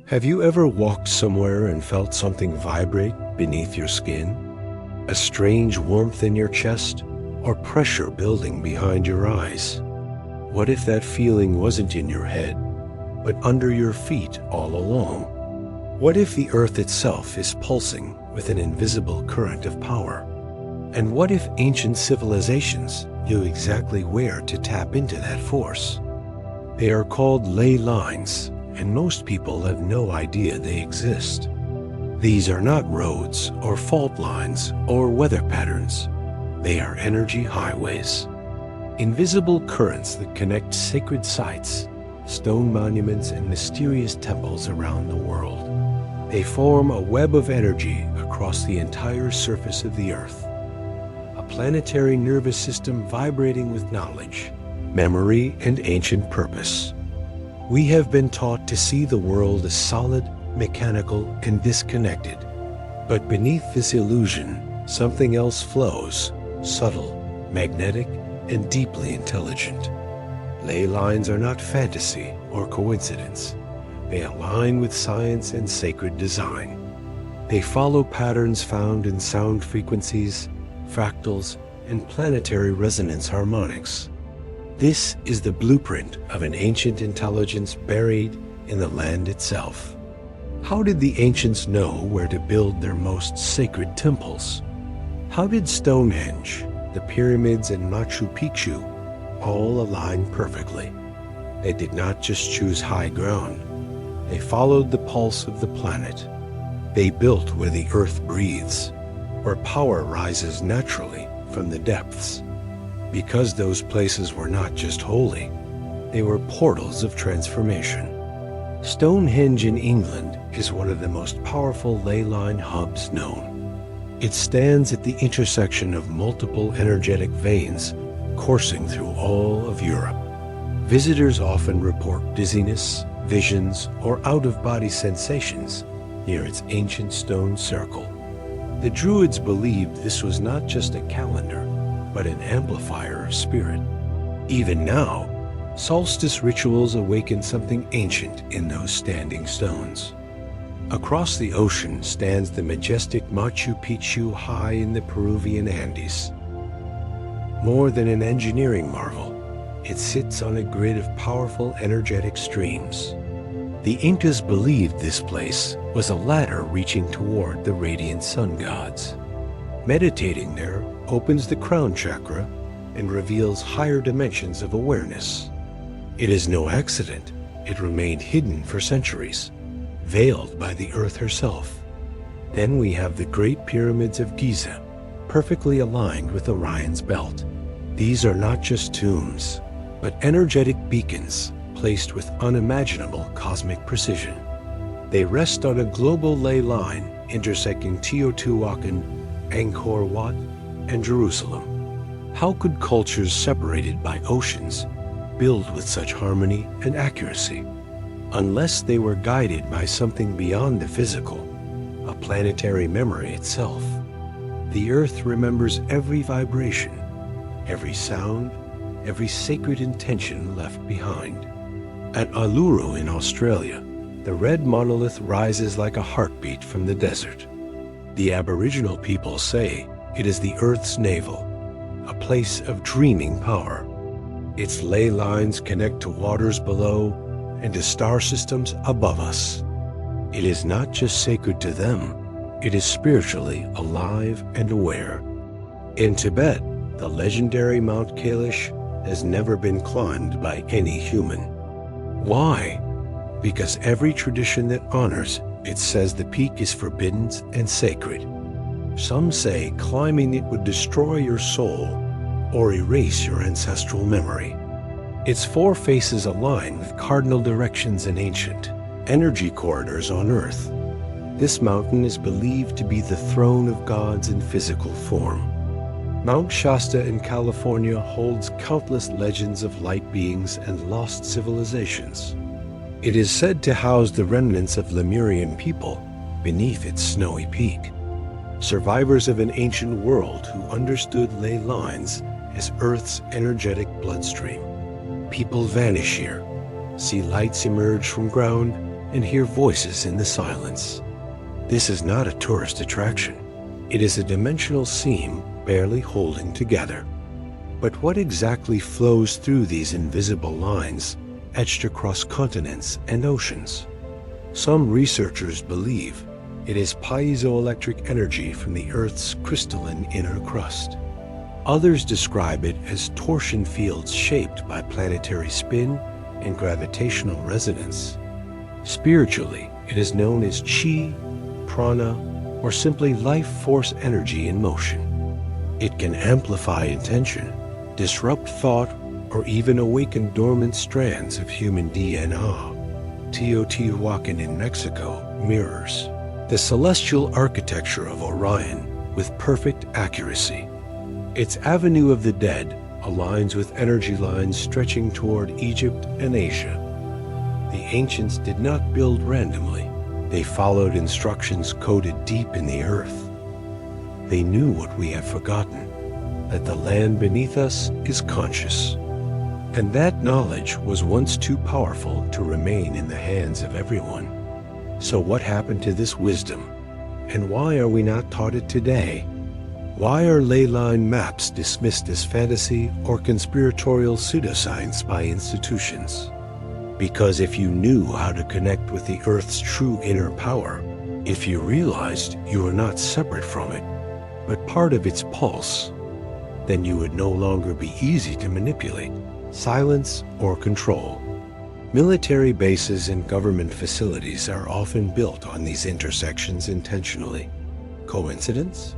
Have you ever walked somewhere and felt something vibrate beneath your skin? A strange warmth in your chest, or pressure building behind your eyes? What if that feeling wasn't in your head, but under your feet all along? What if the earth itself is pulsing with an invisible current of power? And what if ancient civilizations knew exactly where to tap into that force? They are called ley lines, and most people have no idea they exist. These are not roads or fault lines or weather patterns. They are energy highways. Invisible currents that connect sacred sites, stone monuments, and mysterious temples around the world. They form a web of energy across the entire surface of the earth. A planetary nervous system vibrating with knowledge, memory, and ancient purpose. We have been taught to see the world as solid, mechanical, and disconnected. But beneath this illusion, something else flows, subtle, magnetic, and deeply intelligent. Ley lines are not fantasy or coincidence. They align with science and sacred design. They follow patterns found in sound frequencies, fractals, and planetary resonance harmonics. This is the blueprint of an ancient intelligence buried in the land itself. How did the ancients know where to build their most sacred temples? How did Stonehenge, the pyramids, and Machu Picchu all align perfectly? They did not just choose high ground. They followed the pulse of the planet. They built where the earth breathes, where power rises naturally from the depths. Because those places were not just holy, they were portals of transformation. Stonehenge in England is one of the most powerful ley line hubs known. It stands at the intersection of multiple energetic veins coursing through all of Europe. Visitors often report dizziness, visions, or out-of-body sensations near its ancient stone circle. The Druids believed this was not just a calendar, but an amplifier of spirit. Even now, solstice rituals awaken something ancient in those standing stones. Across the ocean stands the majestic Machu Picchu high in the Peruvian Andes. More than an engineering marvel, it sits on a grid of powerful energetic streams. The Incas believed this place was a ladder reaching toward the radiant sun gods. Meditating there opens the crown chakra and reveals higher dimensions of awareness. It is no accident it remained hidden for centuries, veiled by the earth herself. Then we have the Great Pyramids of Giza, perfectly aligned with Orion's belt. These are not just tombs, but energetic beacons placed with unimaginable cosmic precision. They rest on a global ley line intersecting Teotihuacan, Angkor Wat, and Jerusalem. How could cultures separated by oceans build with such harmony and accuracy? Unless they were guided by something beyond the physical, a planetary memory itself. The earth remembers every vibration, every sound, every sacred intention left behind. At Uluru in Australia, the red monolith rises like a heartbeat from the desert. The Aboriginal people say it is the Earth's navel, a place of dreaming power. Its ley lines connect to waters below and to star systems above us. It is not just sacred to them, it is spiritually alive and aware. In Tibet, the legendary Mount Kailash has never been climbed by any human. Why? Because every tradition that honors it says the peak is forbidden and sacred. Some say climbing it would destroy your soul or erase your ancestral memory. Its four faces align with cardinal directions in ancient energy corridors on Earth. This mountain is believed to be the throne of gods in physical form. Mount Shasta in California holds countless legends of light beings and lost civilizations. It is said to house the remnants of Lemurian people beneath its snowy peak. Survivors of an ancient world who understood ley lines as Earth's energetic bloodstream. People vanish here, see lights emerge from ground, and hear voices in the silence. This is not a tourist attraction. It is a dimensional seam barely holding together. But what exactly flows through these invisible lines etched across continents and oceans? Some researchers believe it is piezoelectric energy from the Earth's crystalline inner crust. Others describe it as torsion fields shaped by planetary spin and gravitational resonance. Spiritually, it is known as chi, prana, or simply life force energy in motion. It can amplify intention, disrupt thought, or even awaken dormant strands of human DNA. Teotihuacan in Mexico mirrors the celestial architecture of Orion with perfect accuracy. Its Avenue of the Dead aligns with energy lines stretching toward Egypt and Asia. The ancients did not build randomly. They followed instructions coded deep in the earth. They knew what we have forgotten, that the land beneath us is conscious. And that knowledge was once too powerful to remain in the hands of everyone. So what happened to this wisdom? And why are we not taught it today? Why are ley line maps dismissed as fantasy or conspiratorial pseudoscience by institutions? Because if you knew how to connect with the Earth's true inner power, if you realized you were not separate from it, but part of its pulse, then you would no longer be easy to manipulate, silence, or control. Military bases and government facilities are often built on these intersections intentionally. Coincidence?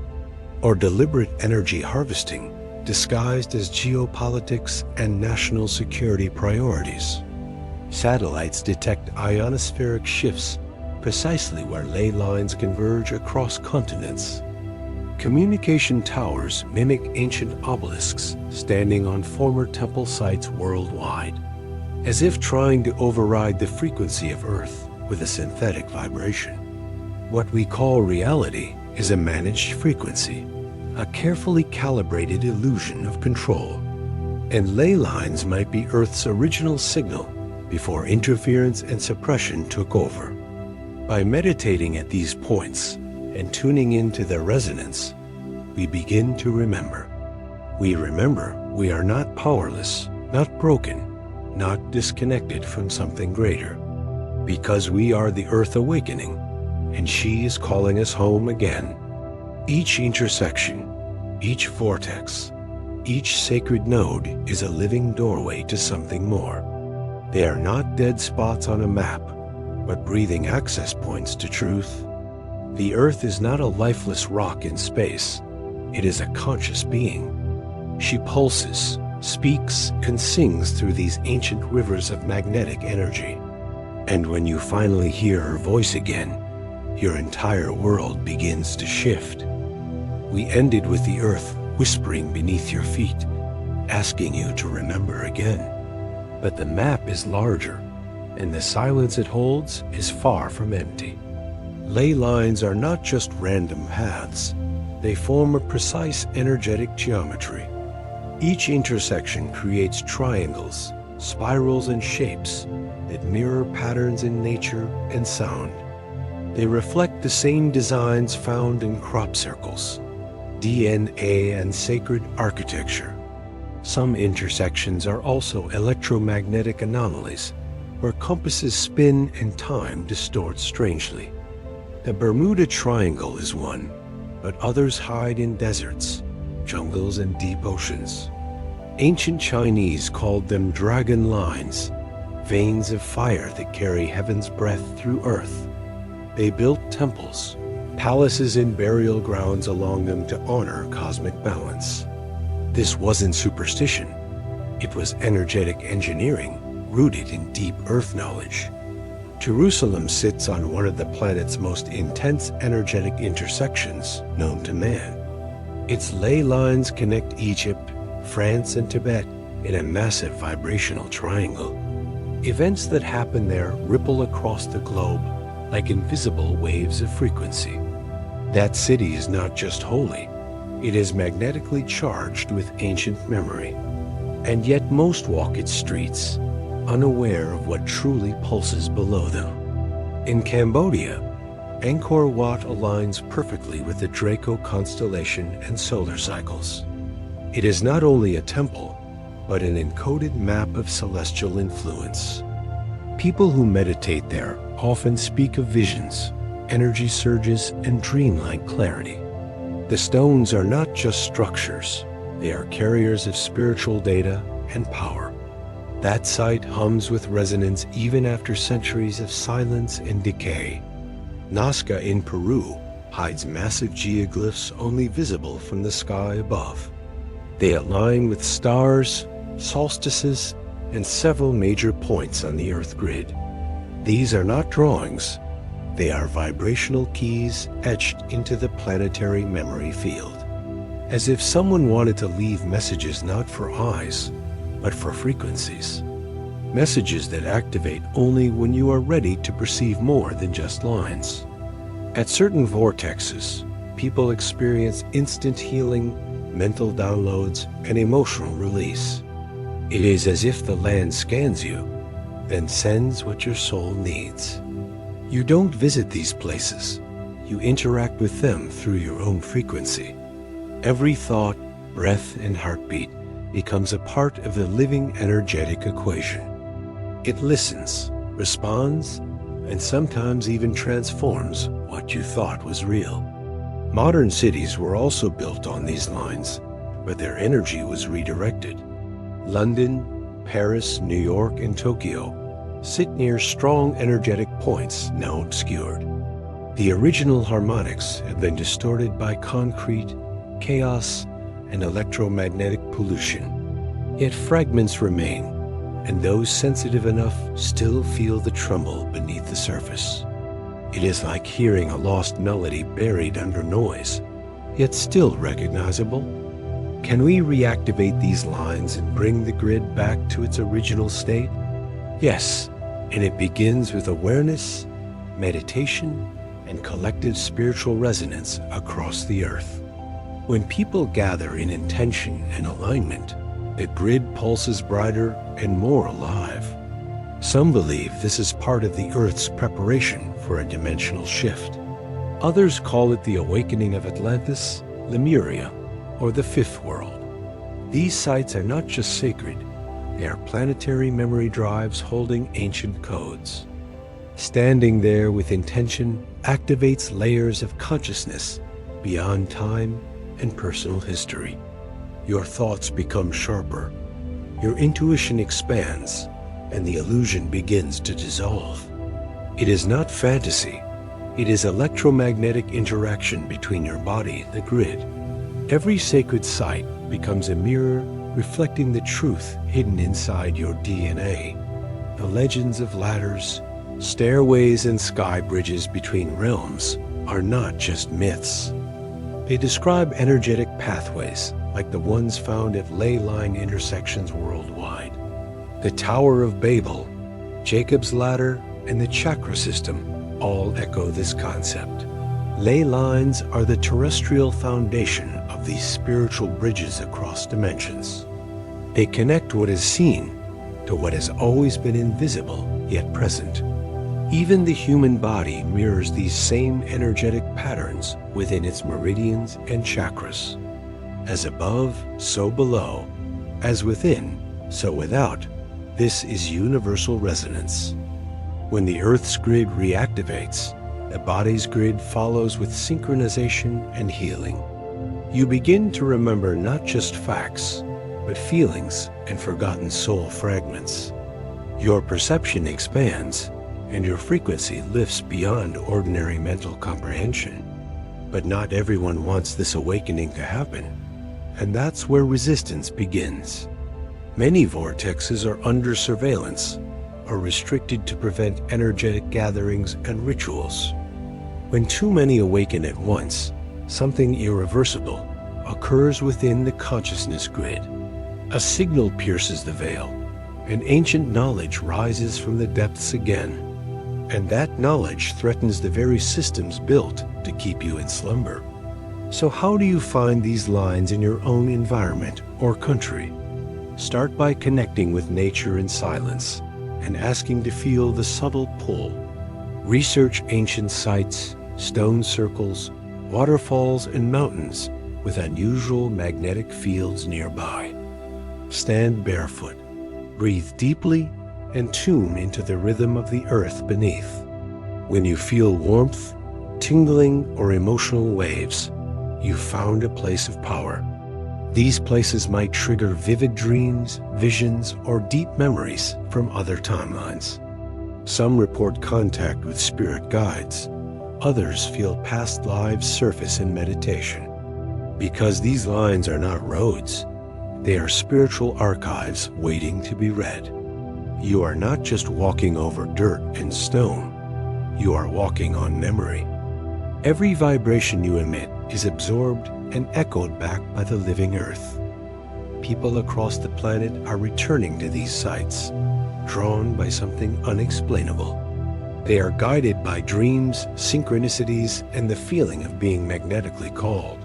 Or deliberate energy harvesting disguised as geopolitics and national security priorities? Satellites detect ionospheric shifts precisely where ley lines converge across continents. Communication towers mimic ancient obelisks standing on former temple sites worldwide, as if trying to override the frequency of Earth with a synthetic vibration. What we call reality is a managed frequency, a carefully calibrated illusion of control. And ley lines might be Earth's original signal before interference and suppression took over. By meditating at these points and tuning into their resonance, we begin to remember. We remember we are not powerless, not broken, not disconnected from something greater, because we are the Earth awakening, and she is calling us home again. Each intersection, each vortex, each sacred node is a living doorway to something more. They are not dead spots on a map, but breathing access points to truth. The Earth is not a lifeless rock in space. It is a conscious being. She pulses, speaks, and sings through these ancient rivers of magnetic energy. And when you finally hear her voice again, your entire world begins to shift. We ended with the Earth whispering beneath your feet, asking you to remember again. But the map is larger, and the silence it holds is far from empty. Ley lines are not just random paths. They form a precise energetic geometry. Each intersection creates triangles, spirals, and shapes that mirror patterns in nature and sound. They reflect the same designs found in crop circles, DNA, and sacred architecture. Some intersections are also electromagnetic anomalies, where compasses spin and time distorts strangely. The Bermuda Triangle is one, but others hide in deserts, jungles, and deep oceans. Ancient Chinese called them dragon lines, veins of fire that carry heaven's breath through earth. They built temples, palaces, and burial grounds along them to honor cosmic balance. This wasn't superstition. It was energetic engineering rooted in deep earth knowledge. Jerusalem sits on one of the planet's most intense energetic intersections known to man. Its ley lines connect Egypt, France, and Tibet in a massive vibrational triangle. Events that happen there ripple across the globe like invisible waves of frequency. That city is not just holy, it is magnetically charged with ancient memory. And yet most walk its streets, unaware of what truly pulses below them. In Cambodia, Angkor Wat aligns perfectly with the Draco constellation and solar cycles. It is not only a temple, but an encoded map of celestial influence. People who meditate there often speak of visions, energy surges, and dreamlike clarity. The stones are not just structures, they are carriers of spiritual data and power. That site hums with resonance even after centuries of silence and decay. Nazca in Peru hides massive geoglyphs only visible from the sky above. They align with stars, solstices, and several major points on the Earth grid. These are not drawings, they are vibrational keys etched into the planetary memory field. As if someone wanted to leave messages not for eyes, but for frequencies. Messages that activate only when you are ready to perceive more than just lines. At certain vortexes, people experience instant healing, mental downloads, and emotional release. It is as if the land scans you, then sends what your soul needs. You don't visit these places. You interact with them through your own frequency. Every thought, breath, and heartbeat becomes a part of the living energetic equation. It listens, responds, and sometimes even transforms what you thought was real. Modern cities were also built on these lines, but their energy was redirected. London, Paris, New York, and Tokyo sit near strong energetic points now obscured. The original harmonics have been distorted by concrete, chaos, and electromagnetic pollution. Yet fragments remain, and those sensitive enough still feel the tremble beneath the surface. It is like hearing a lost melody buried under noise, yet still recognizable. Can we reactivate these lines and bring the grid back to its original state? Yes, and it begins with awareness, meditation, and collective spiritual resonance across the earth. When people gather in intention and alignment, the grid pulses brighter and more alive. Some believe this is part of the Earth's preparation for a dimensional shift. Others call it the awakening of Atlantis, Lemuria, or the Fifth World. These sites are not just sacred, they are planetary memory drives holding ancient codes. Standing there with intention activates layers of consciousness beyond time and personal history. Your thoughts become sharper, your intuition expands, and the illusion begins to dissolve. It is not fantasy, it is electromagnetic interaction between your body and the grid. Every sacred site becomes a mirror reflecting the truth hidden inside your DNA. The legends of ladders, stairways, and sky bridges between realms are not just myths. They describe energetic pathways like the ones found at ley line intersections worldwide. The Tower of Babel, Jacob's Ladder, and the chakra system all echo this concept. Ley lines are the terrestrial foundation of these spiritual bridges across dimensions. They connect what is seen to what has always been invisible yet present. Even the human body mirrors these same energetic patterns within its meridians and chakras. As above, so below. As within, so without. This is universal resonance. When the Earth's grid reactivates, the body's grid follows with synchronization and healing. You begin to remember not just facts, but feelings and forgotten soul fragments. Your perception expands, and your frequency lifts beyond ordinary mental comprehension. But not everyone wants this awakening to happen, and that's where resistance begins. Many vortexes are under surveillance or restricted to prevent energetic gatherings and rituals. When too many awaken at once, something irreversible occurs within the consciousness grid. A signal pierces the veil, and ancient knowledge rises from the depths again. And that knowledge threatens the very systems built to keep you in slumber. So how do you find these lines in your own environment or country? Start by connecting with nature in silence and asking to feel the subtle pull. Research ancient sites, stone circles, waterfalls, and mountains with unusual magnetic fields nearby. Stand barefoot, breathe deeply, and tune into the rhythm of the earth beneath. When you feel warmth, tingling, or emotional waves, you've found a place of power. These places might trigger vivid dreams, visions, or deep memories from other timelines. Some report contact with spirit guides. Others feel past lives surface in meditation. Because these lines are not roads, they are spiritual archives waiting to be read. You are not just walking over dirt and stone. You are walking on memory. Every vibration you emit is absorbed and echoed back by the living earth. People across the planet are returning to these sites, drawn by something unexplainable. They are guided by dreams, synchronicities, and the feeling of being magnetically called.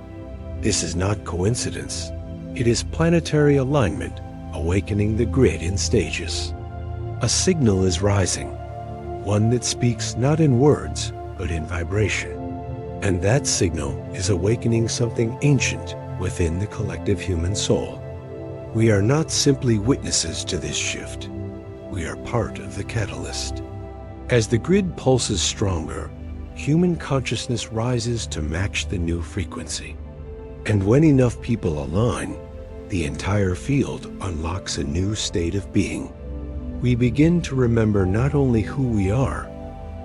This is not coincidence. It is planetary alignment, awakening the grid in stages. A signal is rising, one that speaks not in words, but in vibration. And that signal is awakening something ancient within the collective human soul. We are not simply witnesses to this shift. We are part of the catalyst. As the grid pulses stronger, human consciousness rises to match the new frequency. And when enough people align, the entire field unlocks a new state of being. We begin to remember not only who we are,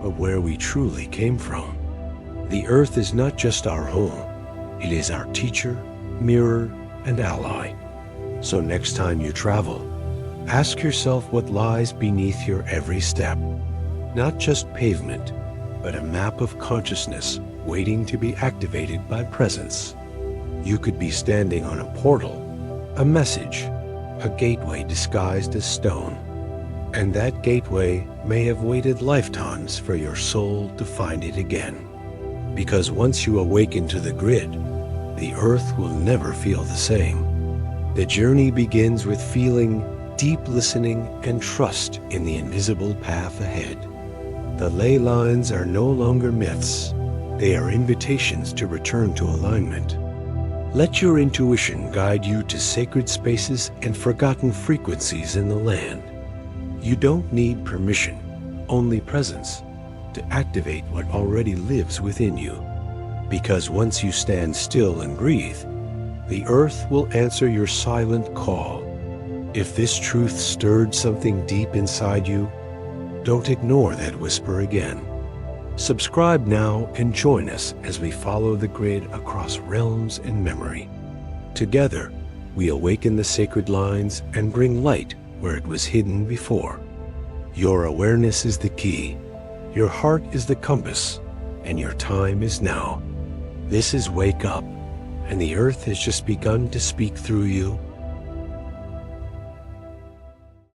but where we truly came from. The earth is not just our home. It is our teacher, mirror, and ally. So next time you travel, ask yourself what lies beneath your every step. Not just pavement, but a map of consciousness waiting to be activated by presence. You could be standing on a portal, a message, a gateway disguised as stone. And that gateway may have waited lifetimes for your soul to find it again. Because once you awaken to the grid, the earth will never feel the same. The journey begins with feeling, deep listening, and trust in the invisible path ahead. The ley lines are no longer myths. They are invitations to return to alignment. Let your intuition guide you to sacred spaces and forgotten frequencies in the land. You don't need permission, only presence, to activate what already lives within you. Because once you stand still and breathe, the earth will answer your silent call. If this truth stirred something deep inside you, don't ignore that whisper again. Subscribe now and join us as we follow the grid across realms and memory. Together, we awaken the sacred lines and bring light where it was hidden before. Your awareness is the key, your heart is the compass, and your time is now. This is Wake Up, and the earth has just begun to speak through you